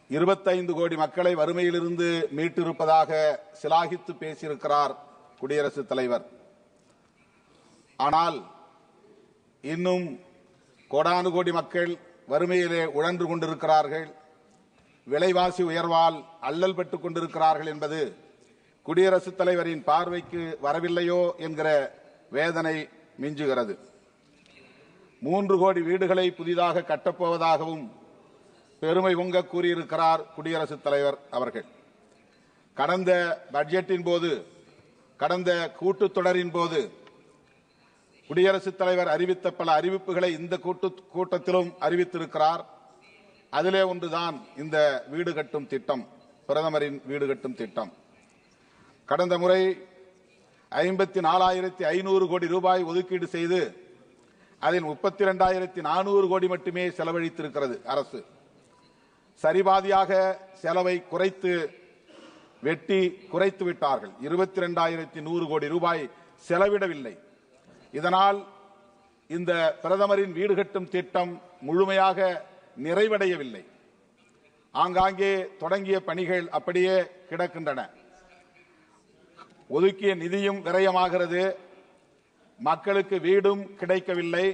25 கோடி மக்களை வறுமையிலிருந்து மீட்டிருப்பதாக சிலாகித்து பேசியிருக்கிறார் குடியரசுத் தலைவர். ஆனால் இன்னும் கோடானு கோடி மக்கள் வறுமையிலே உழன்று கொண்டிருக்கிறார்கள், விலைவாசி உயர்வால் அல்லல் பெற்றுக் கொண்டிருக்கிறார்கள் என்பது குடியரசுத் தலைவரின் பார்வைக்கு வரவில்லையோ என்கிற வேதனை மிஞ்சுகிறது. 3 கோடி வீடுகளை புதிதாக கட்டப்போவதாகவும் பெருமை பொங்க கூறியிருக்கிறார் குடியரசுத் தலைவர் அவர்கள். கடந்த பட்ஜெட்டின் போது, கடந்த கூட்டத்தொடரின் போது குடியரசுத் தலைவர் அறிவித்த பல அறிவிப்புகளை இந்த கூட்டத்திலும் அறிவித்திருக்கிறார். அதிலே ஒன்றுதான் இந்த வீடு கட்டும் திட்டம், பிரதமரின் வீடு கட்டும் திட்டம். கடந்த முறை 54,500 கோடி ரூபாய் ஒதுக்கீடு செய்து அதில் 32,400 கோடி மட்டுமே செலவழித்திருக்கிறது அரசு. சரிபாதியாக செலவை குறைத்து விட்டார்கள். 22,100 கோடி ரூபாய் செலவிடவில்லை. இதனால் இந்த பிரதமரின் வீடு கட்டும் திட்டம் முழுமையாக நிறைவடையவில்லை. ஆங்காங்கே தொடங்கிய பணிகள் அப்படியே கிடக்கின்றன. ஒதுக்கிய நிதியும் விரயமாகிறது, மக்களுக்கு வீடும் கிடைக்கவில்லை,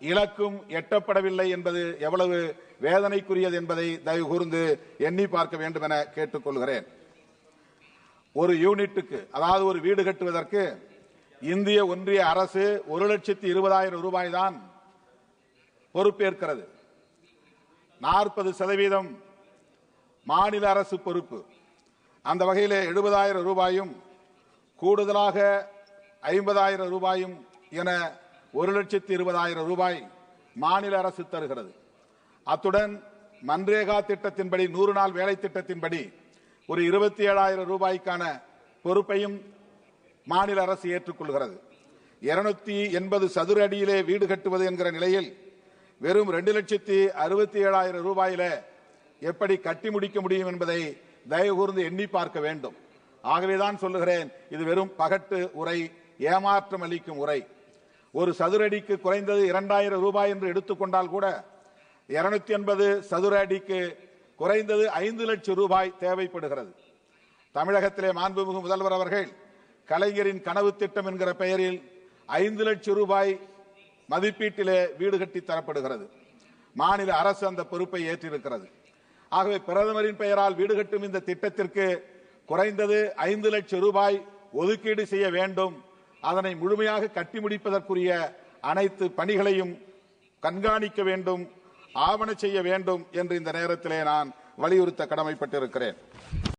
இலக்கும் எட்டப்படவில்லை என்பது எவ்வளவு வேதனைக்குரியது என்பதை தயவு கூர்ந்து எண்ணி பார்க்க வேண்டும் என கேட்டுக்கொள்கிறேன். ஒரு யூனிட்டுக்கு, அதாவது ஒரு வீடு கட்டுவதற்கு இந்திய ஒன்றிய அரசு 1,20,000 ரூபாய் தான் பொறுப்பேற்கிறது. 40% மாநில அரசு பொறுப்பு. அந்த வகையிலே 70,000 ரூபாயும் கூடுதலாக 50,000 ரூபாயும் என 1,20,000 ரூபாய் மாநில அரசு தருகிறது. அத்துடன் மன்ரேகா திட்டத்தின்படி, 100 நாள் வேலை திட்டத்தின்படி ஒரு 27,000 ரூபாய்க்கான பொறுப்பையும் மாநில அரசு ஏற்றுக்கொள்கிறது. 280 சதுர அடியிலே வீடு கட்டுவது என்கிற நிலையில் வெறும் 2,67,000 ரூபாயில எப்படி கட்டி முடிக்க முடியும் என்பதை தயவு கூர்ந்து எண்ணி பார்க்க வேண்டும். ஆகவேதான் சொல்லுகிறேன், இது வெறும் பகட்டு உரை, ஏமாற்றம் அளிக்கும் உரை. ஒரு சதுர அடிக்கு குறைந்தது 2,000 ரூபாய் என்று எடுத்துக்கொண்டால் கூட 280 சதுர அடிக்கு குறைந்தது 5 லட்சம் ரூபாய் தேவைப்படுகிறது. தமிழகத்திலே மாண்புமிகு முதல்வர் அவர்கள் கலைஞரின் கனவு திட்டம் என்கிற பெயரில் 5 லட்சம் ரூபாய் மதிப்பீட்டிலே வீடு கட்டி தரப்படுகிறது. மாநில அரசு அந்த பொறுப்பை ஏற்றிருக்கிறது. ஆகவே பிரதமரின் பெயரால் வீடு கட்டும் இந்த திட்டத்திற்கு குறைந்தது 5 லட்சம் ரூபாய் ஒதுக்கீடு செய்ய வேண்டும். அதனை முழுமையாக கட்டி முடிப்பதற்குரிய அனைத்து பணிகளையும் கண்காணிக்க வேண்டும், ஆவண செய்ய வேண்டும் என்று இந்த நேரத்திலே நான் வலியுறுத்த கடமைப்பட்டிருக்கிறேன்.